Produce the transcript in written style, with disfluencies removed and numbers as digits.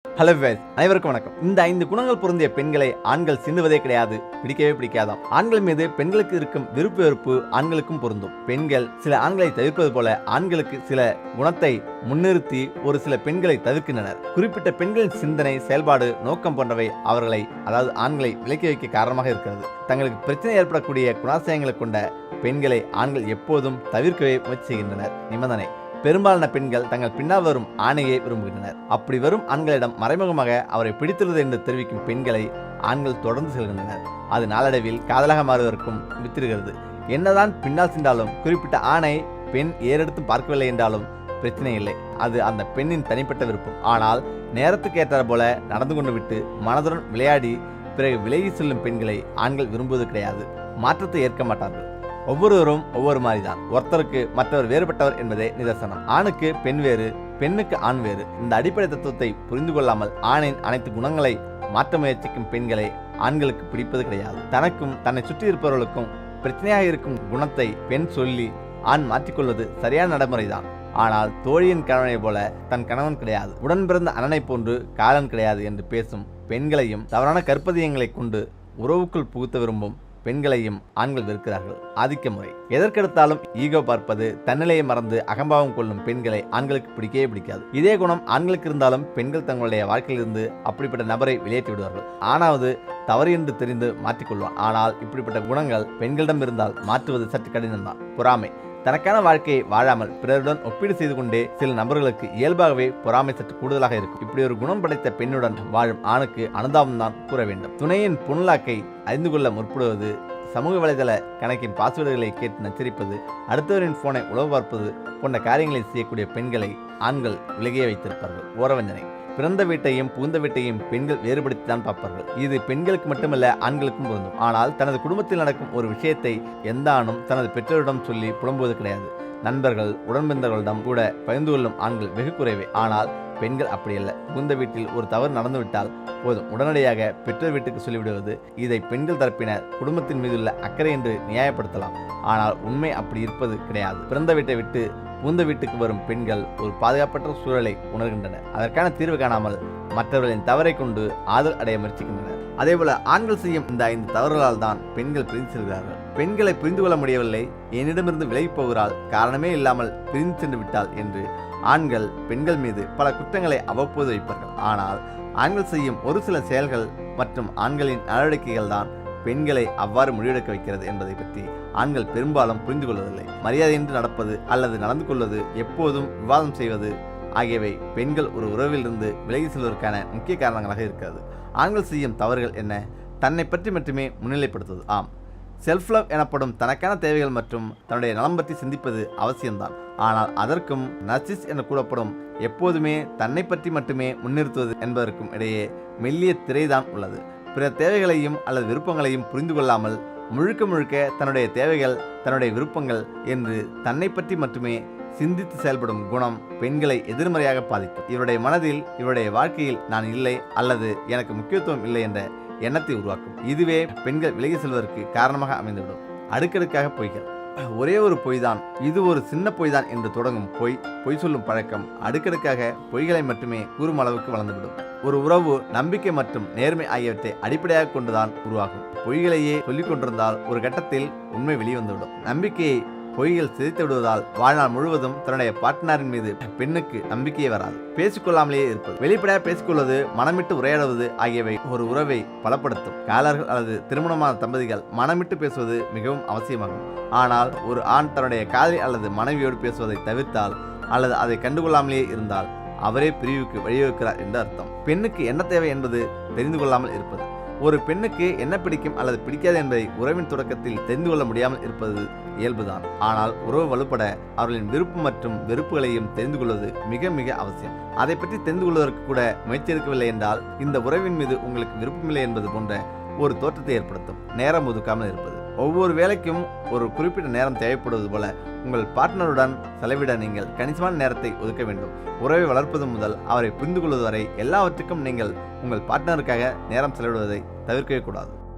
Hello guys, அனைவருக்கும் வணக்கம். இந்த 5 குணங்கள் பொருந்திய பெண்களை ஆண்கள் சிந்துவதே கிடையாது, பிடிக்கவே பிடிக்காதாம். ஆண்கள் மீது பெண்களுக்கு இருக்கும் விருப்பு வெறுப்பு ஆண்களுக்கும் பொருந்தும். பெண்கள் சில ஆண்களை தவிர்ப்பது போல ஆண்களுக்கு சில குணத்தை முன்னிறுத்தி ஒரு சில பெண்களை தவிர்க்கின்றனர். குறிப்பிட்ட பெண்களின் சிந்தனை, செயல்பாடு, நோக்கம் போன்றவை அவர்களை, அதாவது ஆண்களை விலக்கி வைக்க காரணமாக இருக்கிறது. தங்களுக்கு பிரச்சனை ஏற்படக்கூடிய குணாசயங்களை கொண்ட பெண்களை ஆண்கள் எப்போதும் தவிர்க்கவே முயற்சி செய்கின்றனர். நிபந்தனை: பெரும்பாலான பெண்கள் தங்கள் பின்னால் வரும் ஆணையை விரும்புகின்றனர். அப்படி வரும் ஆண்களிடம் மறைமுகமாக அவரை பிடித்துள்ளது என்று தெரிவிக்கும் பெண்களை ஆண்கள் தொடர்ந்து செல்கின்றனர். அது நாளடைவில் காதலாக மாறுவதற்கும் வித்திருக்கிறது. என்னதான் பின்னால் சென்றாலும் குறிப்பிட்ட ஆணை பெண் ஏறெடுத்தும் பார்க்கவில்லை என்றாலும் பிரச்சனை இல்லை. அது அந்த பெண்ணின் தனிப்பட்ட விருப்பம். ஆனால் நேரத்துக்கு ஏற்றார் போல நடந்து கொண்டு விட்டு மனதுடன் விளையாடி பிறகு விலகி செல்லும் பெண்களை ஆண்கள் விரும்புவது கிடையாது. மாற்றத்தை ஏற்க மாட்டார்கள். ஒவ்வொருவரும் ஒவ்வொரு மாதிரிதான். ஒருத்தருக்கு மற்றவர் வேறுபட்டவர் என்பதே நிதர்சனம். ஆணுக்கு பெண் வேறு, பெண்ணுக்கு ஆண் வேறு. இந்த அடிப்படை தத்துவத்தை புரிந்து கொள்ளாமல் ஆணின் அனைத்து குணங்களை மாற்ற முயற்சிக்கும் பெண்களை ஆண்களுக்கு பிடிப்பது கிடையாது. தனக்கும் தன்னை சுற்றி இருப்பவர்களுக்கும் பிரச்சனையாக இருக்கும் குணத்தை பெண் சொல்லி ஆண் மாற்றிக்கொள்வது சரியான நடைமுறைதான். ஆனால் தோழியின் கணவனை போல தன் கணவன் கிடையாது, உடன் பிறந்த அண்ணனை போன்று காலன் கிடையாது என்று பேசும் பெண்களையும் தவறான கற்பதியங்களை கொண்டு உறவுக்குள் புகுத்த விரும்பும் பெண்களையும் ஆண்கள் வெறுக்கிறார்கள். ஆதிக்க முறை. எதற்கெடுத்தாலும் ஈகோ பார்ப்பது, தன்னிலையை மறந்து அகம்பாவம் கொள்ளும் பெண்களை ஆண்களுக்கு பிடிக்கவே பிடிக்காது. இதே குணம் ஆண்களுக்கு இருந்தாலும் பெண்கள் தங்களுடைய வாழ்க்கையிலிருந்து அப்படிப்பட்ட நபரை வெளியேற்றி விடுவார்கள். ஆனாவது தவறு என்று தெரிந்து மாற்றிக்கொள்வார். ஆனால் இப்படிப்பட்ட குணங்கள் பெண்களிடம் இருந்தால் மாற்றுவது சற்று கடினம்தான். பொறாமை. தனக்கான வாழ்க்கையை வாழாமல் பிறருடன் ஒப்பீடு செய்து கொண்டே சில நபர்களுக்கு இயல்பாகவே பொறாமை சற்று கூடுதலாக இருக்கும். இப்படி ஒரு குணம் படைத்த பெண்ணுடன் வாழும் ஆணுக்கு அனுதாபம் தான் கூற வேண்டும். துணையின் புனலாக்கை அறிந்து கொள்ள முற்படுவது, சமூக வலைதள கணக்கின் பாஸ்வேர்டுகளை கேட்டு நச்சரிப்பது, அடுத்தவரின் போனை உளவு பார்ப்பது போன்ற காரியங்களை செய்யக்கூடிய பெண்களை ஆண்கள் விலகியே வைத்திருப்பார்கள். ஓரவஞ்சனை. பிறந்த வீட்டையும் புகுந்த வீட்டையும் பெண்கள் வேறுபடுத்தி தான் பார்ப்பார்கள். இது பெண்களுக்கு மட்டுமல்ல, ஆண்களுக்கும் பொருந்தும். ஆனால் தனது குடும்பத்தில் நடக்கும் ஒரு விஷயத்தை எந்த ஆணும் தனது பெற்றோரிடம் சொல்லி புலம்புவது கிடையாது. நண்பர்கள், உடன்பிறந்தவர்களிடம் கூட பகிர்ந்து கொள்ளும் ஆண்கள் வெகு குறைவே. ஆனால் பெண்கள் அப்படியல்ல. புகுந்த வீட்டில் ஒரு தவறு நடந்துவிட்டால் போதும் உடனடியாக பெற்றோர் வீட்டுக்கு சொல்லிவிடுவது. இதை பெண்கள் தரப்பினர் குடும்பத்தின் மீதுள்ள அக்கறை என்று நியாயப்படுத்தலாம். ஆனால் உண்மை அப்படி இருப்பது கிடையாது. பிறந்த வீட்டை விட்டு புகுந்த வீட்டுக்கு வரும் பெண்கள் ஒரு பாதுகாப்பற்ற சூழலை உணர்கின்றனர். அதற்கான தீர்வு காணாமல் மற்றவர்களின் தவறை கொண்டு ஆதல் அடைய முயற்சிக்கின்றனர். அதேபோல ஆண்கள் செய்யும் இந்த 5 தவறுகளால் தான் பெண்கள் பிரிந்து செல்கிறார்கள். பெண்களை புரிந்து கொள்ள முடியவில்லை, என்னிடமிருந்து விலகி போகிறாள், காரணமே இல்லாமல் பிரிந்து சென்று விட்டாள் என்று ஆண்கள் பெண்கள் மீது பல குற்றங்களை அவ்வப்போது வைப்பார்கள். ஆனால் ஆண்கள் செய்யும் ஒரு சில செயல்கள் மற்றும் ஆண்களின் நடவடிக்கைகள் தான் பெண்களை அவ்வாறு முடிவெடுக்க வைக்கிறது என்பதை பற்றி ஆண்கள் பெரும்பாலும் புரிந்து கொள்வதில்லை. மரியாதையின்றி நடப்பது அல்லது நடந்து கொள்வது, எப்போதும் விவாதம் செய்வது ஆகியவை பெண்கள் ஒரு உறவிலிருந்து விலகி செல்வதற்கான முக்கிய காரணங்களாக இருக்கிறது. ஆண்கள் செய்யும் தவறுகள் என்ன? தன்னை பற்றி மட்டுமே முன்னிலைப்படுத்துவது. ஆம், செல்ஃப் லவ் எனப்படும் தனக்கான தேவைகள் மற்றும் தன்னுடைய நலம் பற்றி சிந்திப்பது அவசியம்தான். ஆனால் அதற்கும் நர்சிஸ் என கூறப்படும் எப்போதுமே தன்னை பற்றி மட்டுமே முன்னிறுத்துவது என்பதற்கும் இடையே மெல்லிய திரைதான் உள்ளது. பிற தேவைகளையும் அல்லது விருப்பங்களையும் புரிந்து கொள்ளாமல் முழுக்க முழுக்க தன்னுடைய தேவைகள், தன்னுடைய விருப்பங்கள் என்று தன்னை பற்றி மட்டுமே சிந்தித்து செயல்படும் குணம் பெண்களை எதிர்மறையாக பாதிக்கும். இவருடைய மனதில், இவருடைய வாழ்க்கையில் நான் இல்லை அல்லது எனக்கு முக்கியத்துவம் இல்லை என்ற எண்ணத்தை உருவாக்கும். இதுவே பெண்கள் விலகி செல்வதற்கு காரணமாக அமைந்துவிடும். அடுக்கடுக்காக பொய்கள். ஒரே ஒரு பொய் தான், இது ஒரு சின்ன பொய் தான் என்று தொடங்கும் பொய் சொல்லும் பழக்கம் அடுக்கடுக்காக பொய்களை மட்டுமே கூறும் அளவுக்கு வளர்ந்துவிடும். ஒரு உறவு நம்பிக்கை மற்றும் நேர்மை ஆகியவற்றை அடிப்படையாக கொண்டுதான் உருவாகும். பொய்களையே சொல்லிக் கொண்டிருந்தால் ஒரு கட்டத்தில் உண்மை வெளிவந்துவிடும். நம்பிக்கையை பொய்கள் சிதைத்து விடுவதால் வாழ்நாள் முழுவதும் தன்னுடைய பார்ட்னரின் மீது பெண்ணுக்கு நம்பிக்கையே வராது. பேசிக்கொள்ளாமலேயே இருப்பது, வெளிப்படையாக பேசிக்கொள்வது, மனமிட்டு உரையாடுவது ஆகியவை ஒரு உறவை பலப்படுத்தும். காதலர்கள் அல்லது திருமணமான தம்பதிகள் மனமிட்டு பேசுவது மிகவும் அவசியமாகும். ஆனால் ஒரு ஆண் தன்னுடைய காதலி அல்லது மனைவியோடு பேசுவதை தவிர்த்தால் அல்லது அதை கண்டுகொள்ளாமலேயே இருந்தால் அவரே பிரிவுக்கு வழிவகுக்கிறார் என்று அர்த்தம். பெண்ணுக்கு என்ன தேவை என்பது தெரிந்து கொள்ளாமல் இருப்பது. ஒரு பெண்ணுக்கு என்ன பிடிக்கும் அல்லது பிடிக்காது என்பதை உறவின் தொடக்கத்தில் தெரிந்து கொள்ள முடியாமல் இருப்பது இயல்புதான். ஆனால் உறவு வலுப்பட அவர்களின் விருப்பம் மற்றும் வெறுப்புகளையும் தெரிந்து கொள்வது மிக மிக அவசியம். அதை பற்றி தெரிந்து கொள்வதற்கு கூட முயற்சி எடுக்கவில்லை என்றால் இந்த உறவின் மீது உங்களுக்கு விருப்பமில்லை என்பது போன்ற ஒரு தோற்றத்தை ஏற்படுத்தும். நேரம் ஒதுக்காமல் இருப்பது. ஒவ்வொரு வேலைக்கும் ஒரு குறிப்பிட்ட நேரம் தேவைப்படுவது போல உங்கள் பார்ட்னருடன் செலவிட நீங்கள் கணிசமான நேரத்தை ஒதுக்க வேண்டும். உறவை வளர்ப்பது முதல் அவரை புரிந்து கொள்வது வரை எல்லாவற்றுக்கும் நீங்கள் உங்கள் பார்ட்னருக்காக நேரம் செலவிடுவதை தவிர்க்கவே கூடாது.